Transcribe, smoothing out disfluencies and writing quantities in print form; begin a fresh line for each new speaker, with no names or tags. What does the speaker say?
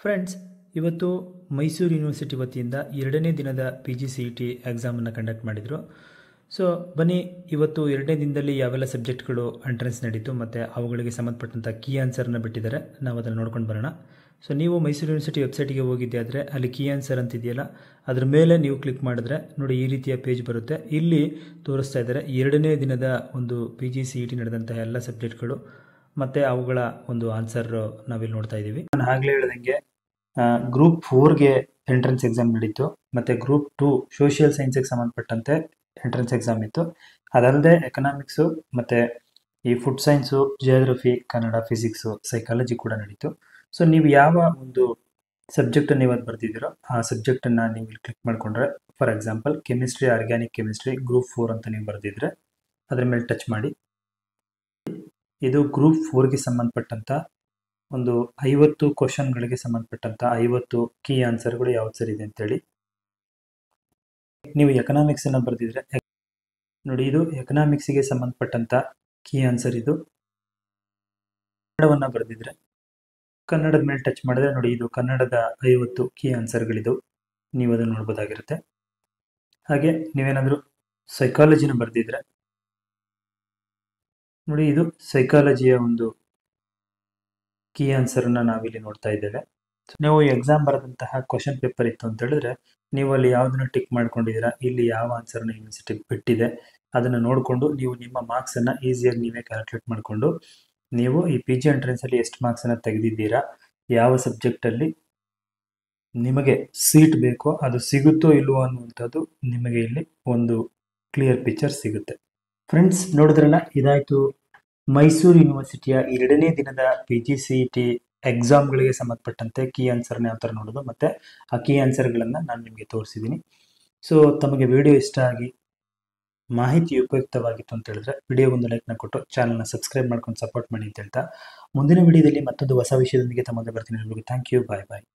Friends, ಇವತ್ತು Mysuru university ವತಿಯಿಂದ 2ನೇ ದಿನದ PGCET ಎಕ್ಸಾಮನ್ನು ಕಂಡಕ್ಟ್ ಮಾಡಿದರು. ಸೊ ಬನ್ನಿ, ಇವತ್ತು 2ನೇ ದಿನದಲ್ಲಿ ಯಾವೆಲ್ಲ ಸಬ್ಜೆಕ್ಟ್ಗಳು ಎಂಟ್ರೆನ್ಸ್ ನಡೀತು ಮತ್ತು ಅವುಗಳಿಗೆ ಸಂಬಂಧಪಟ್ಟಂಥ ಕೀ ಆನ್ಸರ್ನ ಬಿಟ್ಟಿದ್ದಾರೆ, ನಾವು ಅದನ್ನು ನೋಡ್ಕೊಂಡು ಬರೋಣ. ಸೊ ನೀವು ಮೈಸೂರು ಯೂನಿವರ್ಸಿಟಿ ವೆಬ್ಸೈಟಿಗೆ ಹೋಗಿದ್ದೆ ಆದರೆ ಅಲ್ಲಿ ಕೀ ಆನ್ಸರ್ ಅಂತಿದೆಯಲ್ಲ, ಅದ್ರ ಮೇಲೆ ನೀವು ಕ್ಲಿಕ್ ಮಾಡಿದ್ರೆ ನೋಡಿ ಈ ರೀತಿಯ ಪೇಜ್ ಬರುತ್ತೆ. ಇಲ್ಲಿ ತೋರಿಸ್ತಾ ಇದ್ದಾರೆ 2ನೇ ದಿನದ ಒಂದು PGCET ನಡೆದಂಥ ಎಲ್ಲ ಸಬ್ಜೆಕ್ಟ್ಗಳು ಮತ್ತು ಅವುಗಳ ಒಂದು ಆನ್ಸರ್ ನಾವಿಲ್ಲಿ ನೋಡ್ತಾ ಇದ್ದೀವಿ. ನಾನು ಆಗಲೇ ಹೇಳ್ದಂಗೆ ಗ್ರೂಪ್ 4ಗೆ ಎಂಟ್ರೆನ್ಸ್ ಎಕ್ಸಾಮ್ ನಡೀತು ಮತ್ತು ಗ್ರೂಪ್ 2 ಸೋಷಿಯಲ್ ಸೈನ್ಸಿಗೆ ಸಂಬಂಧಪಟ್ಟಂತೆ ಎಂಟ್ರೆನ್ಸ್ ಎಕ್ಸಾಮ್ ಇತ್ತು. ಅದಲ್ಲದೆ ಎಕನಾಮಿಕ್ಸು ಮತ್ತು ಈ food science, geography, Kannada, physics, psychology ಕೂಡ ನಡೀತು. ಸೊ ನೀವು ಯಾವ ಒಂದು ಸಬ್ಜೆಕ್ಟನ್ನು ಇವತ್ತು ಬರ್ತಿದ್ದೀರೋ ಆ ಸಬ್ಜೆಕ್ಟನ್ನು ನೀವು ಇಲ್ಲಿ ಕ್ಲಿಕ್ ಮಾಡಿಕೊಂಡ್ರೆ, for example chemistry, organic chemistry group 4 ಅಂತ ನೀವು ಬರೆದಿದ್ರೆ ಅದರ ಮೇಲೆ ಟಚ್ ಮಾಡಿ. ಇದು ಗ್ರೂಪ್ 4ಗೆ ಸಂಬಂಧಪಟ್ಟಂಥ ಒಂದು 50 ಕ್ವಶನ್ಗಳಿಗೆ ಸಂಬಂಧಪಟ್ಟಂಥ 50 ಕೀ ಆನ್ಸರ್ಗಳು ಯಾವ್ದು ಸರಿ ಇದೆ ಅಂತೇಳಿ. ನೀವು ಎಕನಾಮಿಕ್ಸನ್ನು ಬರೆದಿದ್ರೆ ನೋಡಿ, ಇದು ಎಕನಾಮಿಕ್ಸಿಗೆ ಸಂಬಂಧಪಟ್ಟಂಥ ಕೀ ಆನ್ಸರ್. ಇದು ಕನ್ನಡವನ್ನು ಬರೆದಿದ್ರೆ ಕನ್ನಡದ ಮೇಲೆ ಟಚ್ ಮಾಡಿದ್ರೆ ನೋಡಿ, ಇದು ಕನ್ನಡದ 50 ಕೀ ಆನ್ಸರ್ಗಳಿದು, ನೀವು ಅದನ್ನು ನೋಡ್ಬೋದಾಗಿರುತ್ತೆ. ಹಾಗೆ ನೀವೇನಾದರೂ ಸೈಕಾಲಜಿನ ಬರೆದಿದ್ರೆ ನೋಡಿ, ಇದು ಸೈಕಾಲಜಿಯ ಒಂದು ಕೀ ಆನ್ಸರನ್ನು ನಾವಿಲ್ಲಿ ನೋಡ್ತಾ ಇದ್ದೇವೆ. ನೀವು ಎಕ್ಸಾಮ್ ಬರೆದಂತಹ ಕ್ವಶನ್ ಪೇಪರ್ ಇತ್ತು ಅಂತ ಹೇಳಿದ್ರೆ ನೀವು ಅಲ್ಲಿ ಯಾವುದನ್ನು ಟಿಕ್ ಮಾಡ್ಕೊಂಡಿದ್ದೀರಾ, ಇಲ್ಲಿ ಯಾವ ಆನ್ಸರ್ನ ಯೂನಿವರ್ಸಿಟಿ ಬಿಟ್ಟಿದೆ ಅದನ್ನು ನೋಡಿಕೊಂಡು ನೀವು ನಿಮ್ಮ ಮಾರ್ಕ್ಸನ್ನು ಈಸಿಯಾಗಿ ನೀವೇ ಕ್ಯಾಲ್ಕುಲೇಟ್ ಮಾಡಿಕೊಂಡು ನೀವು ಈ PG ಎಂಟ್ರೆನ್ಸಲ್ಲಿ ಎಷ್ಟು ಮಾರ್ಕ್ಸನ್ನು ತೆಗೆದಿದ್ದೀರಾ, ಯಾವ ಸಬ್ಜೆಕ್ಟಲ್ಲಿ ನಿಮಗೆ ಸೀಟ್ ಬೇಕೋ ಅದು ಸಿಗುತ್ತೋ ಇಲ್ವೋ ಅನ್ನುವಂಥದ್ದು ನಿಮಗೆ ಇಲ್ಲಿ ಒಂದು ಕ್ಲಿಯರ್ ಪಿಕ್ಚರ್ ಸಿಗುತ್ತೆ. ಫ್ರೆಂಡ್ಸ್, ನೋಡಿದ್ರಲ್ಲ, ಇದಾಯಿತು ಮೈಸೂರು ಯೂನಿವರ್ಸಿಟಿಯ 2ನೇ ದಿನದ PGCET ಎಕ್ಸಾಮ್ಗಳಿಗೆ ಸಂಬಂಧಪಟ್ಟಂತೆ ಕೀ ಆನ್ಸರ್ನ ಯಾವ ಥರ ನೋಡೋದು ಮತ್ತು ಆ ಕೀ ಆನ್ಸರ್ಗಳನ್ನು ನಾನು ನಿಮಗೆ ತೋರಿಸಿದ್ದೀನಿ. ಸೊ ತಮಗೆ ವಿಡಿಯೋ ಇಷ್ಟ ಆಗಿ ಮಾಹಿತಿ ಉಪಯುಕ್ತವಾಗಿತ್ತು ಅಂತ ಹೇಳಿದ್ರೆ ವಿಡಿಯೋ ಒಂದು ಲೈಕ್ನ ಕೊಟ್ಟು ಚಾನಲ್ನ ಸಬ್ಸ್ಕ್ರೈಬ್ ಮಾಡ್ಕೊಂಡು ಸಪೋರ್ಟ್ ಮಾಡಿ ಅಂತ ಹೇಳ್ತಾ ಮುಂದಿನ ವಿಡಿಯೋದಲ್ಲಿ ಮತ್ತೊಂದು ಹೊಸ ವಿಷಯದೊಂದಿಗೆ ತಮ್ಮದೇ ಬರ್ತೀನಿ. Thank you, bye bye.